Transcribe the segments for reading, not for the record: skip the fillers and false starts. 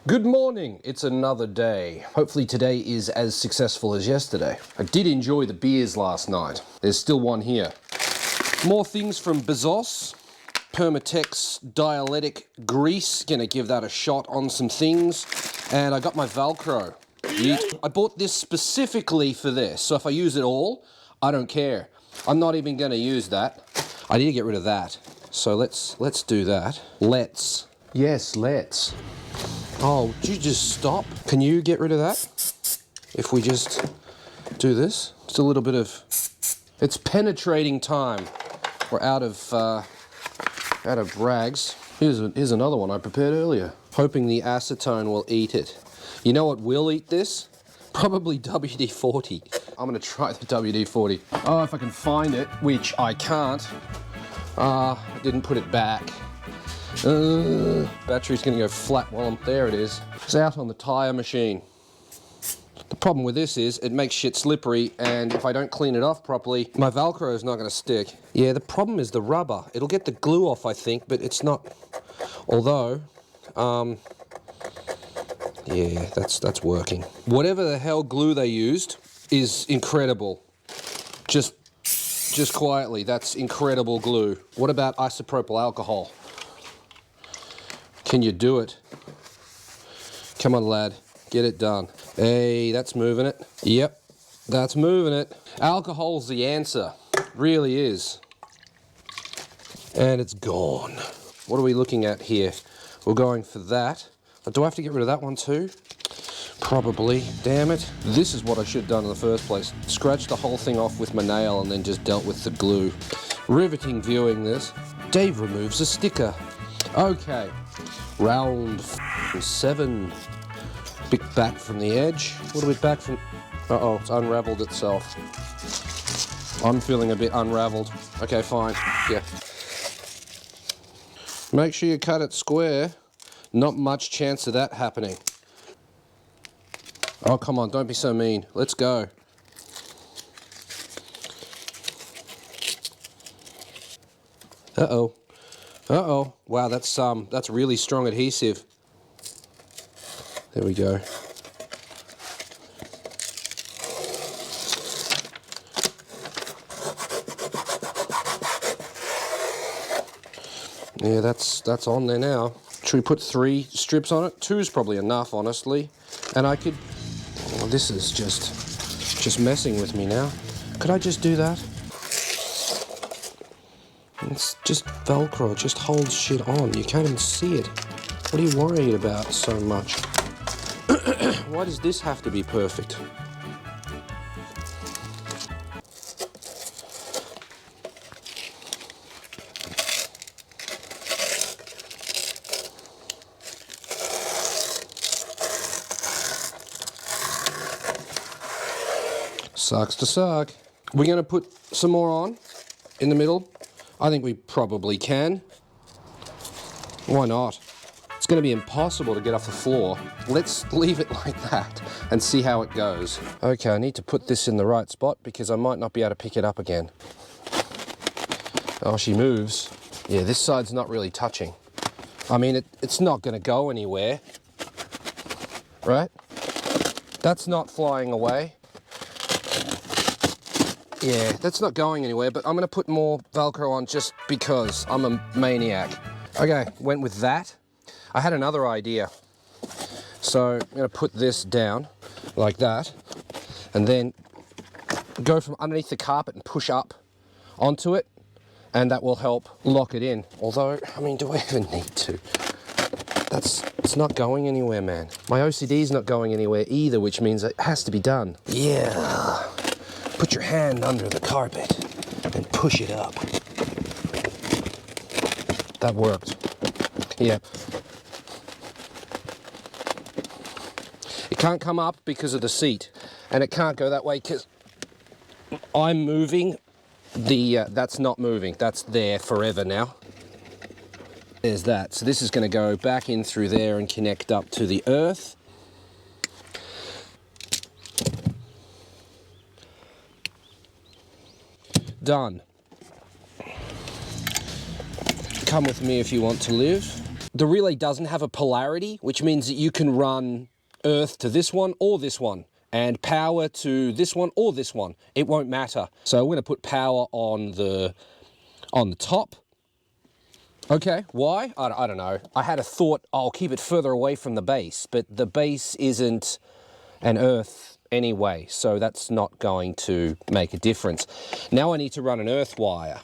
Good morning, it's another day. Hopefully today is as successful as yesterday. I did enjoy the beers last night. There's still one here. More things from Bezos. Permatex Dialectic Grease. Gonna give that a shot on some things. And I got my Velcro. Yeet. I bought this specifically for this, so if I use it all, I don't care. I'm not even gonna use that. I need to get rid of that. So let's do that. Let's. Oh, did you just stop? Can you get rid of that? If we just do this? Just a little bit of... It's penetrating time. We're out of rags. Here's another one I prepared earlier. Hoping the acetone will eat it. You know what will eat this? Probably WD-40. I'm gonna try the WD-40. Oh, if I can find it, which I can't. I didn't put it back. Battery's gonna go flat while I'm there. It is. It's out on the tire machine. The problem with this is it makes shit slippery, and if I don't clean it off properly, my Velcro is not gonna stick. Yeah, the problem is the rubber. It'll get the glue off, I think, but it's not. Although, yeah, that's working. Whatever the hell glue they used is incredible. Just quietly, that's incredible glue. What about isopropyl alcohol? Can you do it? Come on, lad. Get it done. Hey, that's moving it. Yep, that's moving it. Alcohol's the answer. Really is. And it's gone. What are we looking at here? We're going for that. Do I have to get rid of that one too? Probably. Damn it. This is what I should have done in the first place. Scratched the whole thing off with my nail and then just dealt with the glue. Riveting viewing this. Dave removes a sticker. Okay. Round 7. Bit back from the edge. What are we back from? Uh-oh, it's unraveled itself. I'm feeling a bit unraveled. Okay, fine. Yeah. Make sure you cut it square. Not much chance of that happening. Oh, come on, don't be so mean. Let's go. Uh-oh. Uh-oh. Wow, that's really strong adhesive. There we go. Yeah, that's on there now. Should we put 3 strips on it? 2 is probably enough, honestly. And I could... Oh, this is just messing with me now. Could I just do that? It's just Velcro, it just holds shit on. You can't even see it. What are you worried about so much? Why does this have to be perfect? Sucks to suck. We're gonna put some more on in the middle. I think we probably can. Why not? It's going to be impossible to get off the floor. Let's leave it like that and see how it goes. Okay, I need to put this in the right spot because I might not be able to pick it up again. Oh, she moves. Yeah, this side's not really touching. I mean, it's not going to go anywhere. Right? That's not flying away. Yeah, that's not going anywhere, but I'm going to put more Velcro on just because I'm a maniac. Okay, went with that. I had another idea. So I'm going to put this down like that and then go from underneath the carpet and push up onto it, and that will help lock it in. Although, I mean, do I even need to? It's not going anywhere, man. My OCD's not going anywhere either, which means it has to be done. Yeah. Put your hand under the carpet and push it up. That worked. Yeah. It can't come up because of the seat, and it can't go that way because I'm moving. That's not moving. That's there forever now. There's that. So this is going to go back in through there and connect up to the earth. Done. Come with me if you want to live. The relay doesn't have a polarity, which means that you can run earth to this one or this one, and power to this one or this one. It won't matter. So we're going to put power on the top. Okay, why? I don't know. I had a thought, I'll keep it further away from the base, but the base isn't an earth anyway, so that's not going to make a difference. Now I need to run an earth wire.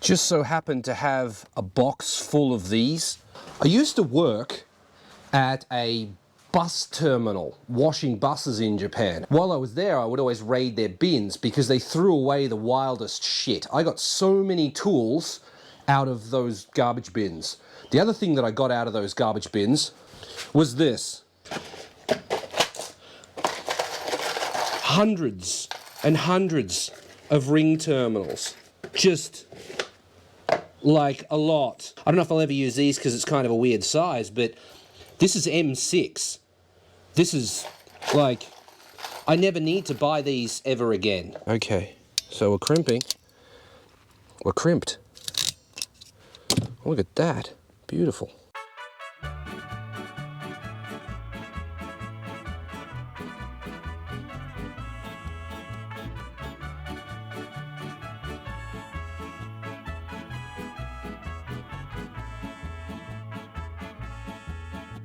Just so happened to have a box full of these. I used to work at a bus terminal, washing buses in Japan. While I was there, I would always raid their bins because they threw away the wildest shit. I got so many tools out of those garbage bins. The other thing that I got out of those garbage bins was this. Hundreds and hundreds of ring terminals. Just like a lot. I don't know if I'll ever use these because it's kind of a weird size, but this is M6. This is like, I never need to buy these ever again. Okay, so we're crimping. We're crimped. Look at that. Beautiful.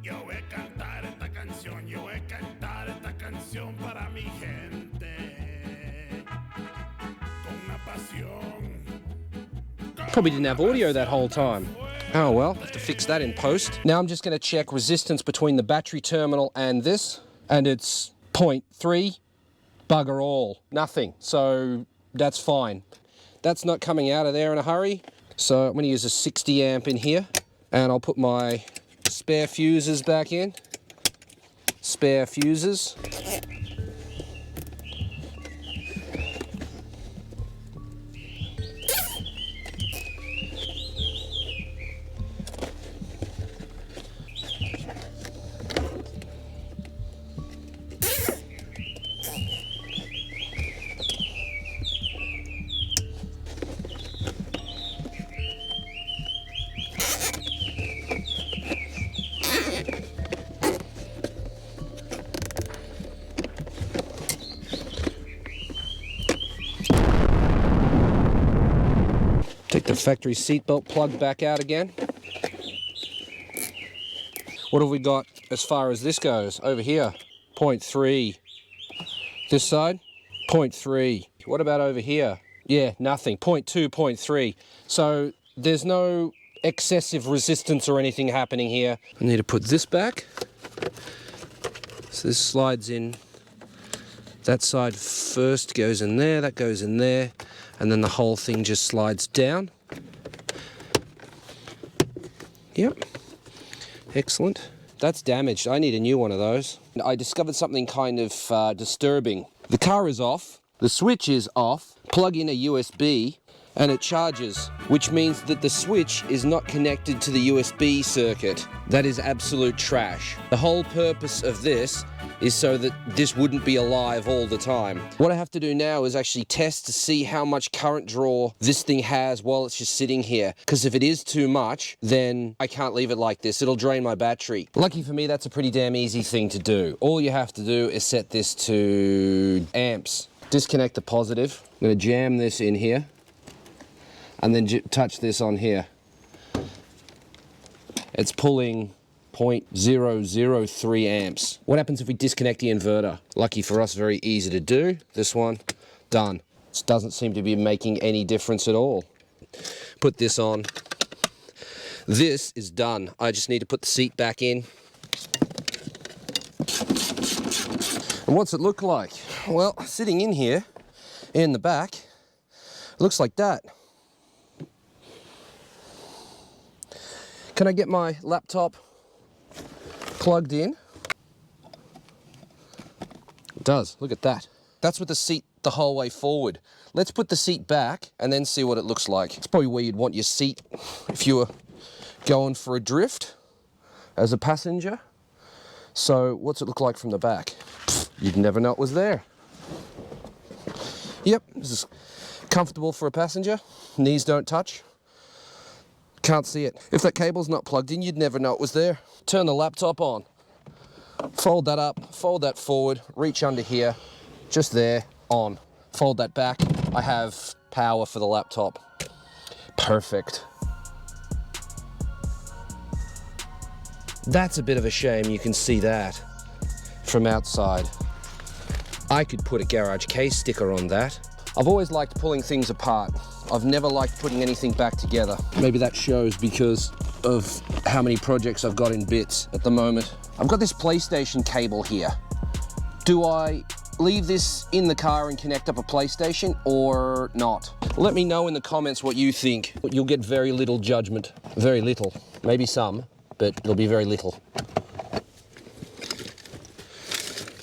Yo voy a cantar esta canción, yo voy a cantar esta canción para mi gente, con una pasión. Probably didn't have audio that whole time. Oh well, have to fix that in post. Now I'm just going to check resistance between the battery terminal and this, and it's 0.3, bugger all, nothing. So that's fine. That's not coming out of there in a hurry. So I'm going to use a 60 amp in here, and I'll put my spare fuses back in. Spare fuses. Take the factory seatbelt plug back out again. What have we got as far as this goes? Over here, 0.3. This side, 0.3. What about over here? Yeah, nothing, 0.2, 0.3. So there's no excessive resistance or anything happening here. I need to put this back. So this slides in. That side first goes in there, that goes in there, and then the whole thing just slides down. Yep, excellent. That's damaged. I need a new one of those. I discovered something kind of disturbing. The car is off, the switch is off, plug in a USB, and it charges, which means that the switch is not connected to the USB circuit. That is absolute trash. The whole purpose of this is so that this wouldn't be alive all the time. What I have to do now is actually test to see how much current draw this thing has while it's just sitting here. Because if it is too much, then I can't leave it like this. It'll drain my battery. Lucky for me, that's a pretty damn easy thing to do. All you have to do is set this to amps. Disconnect the positive. I'm going to jam this in here and then touch this on here. It's pulling 0.003 amps. What happens if we disconnect the inverter? Lucky for us, very easy to do. This one, done. This doesn't seem to be making any difference at all. Put this on. This is done. I just need to put the seat back in. And what's it look like? Well, sitting in here, in the back, it looks like that. Can I get my laptop plugged in? It does, look at that. That's with the seat the whole way forward. Let's put the seat back and then see what it looks like. It's probably where you'd want your seat if you were going for a drift as a passenger. So what's it look like from the back? You'd never know it was there. Yep, this is comfortable for a passenger. Knees don't touch. Can't see it. If that cable's not plugged in, you'd never know it was there. Turn the laptop on. Fold that up, fold that forward, reach under here, just there, on. Fold that back. I have power for the laptop. Perfect. That's a bit of a shame you can see that from outside. I could put a garage case sticker on that. I've always liked pulling things apart. I've never liked putting anything back together. Maybe that shows because of how many projects I've got in bits at the moment. I've got this PlayStation cable here. Do I leave this in the car and connect up a PlayStation or not? Let me know in the comments what you think. You'll get very little judgment. Very little. Maybe some, but it'll be very little.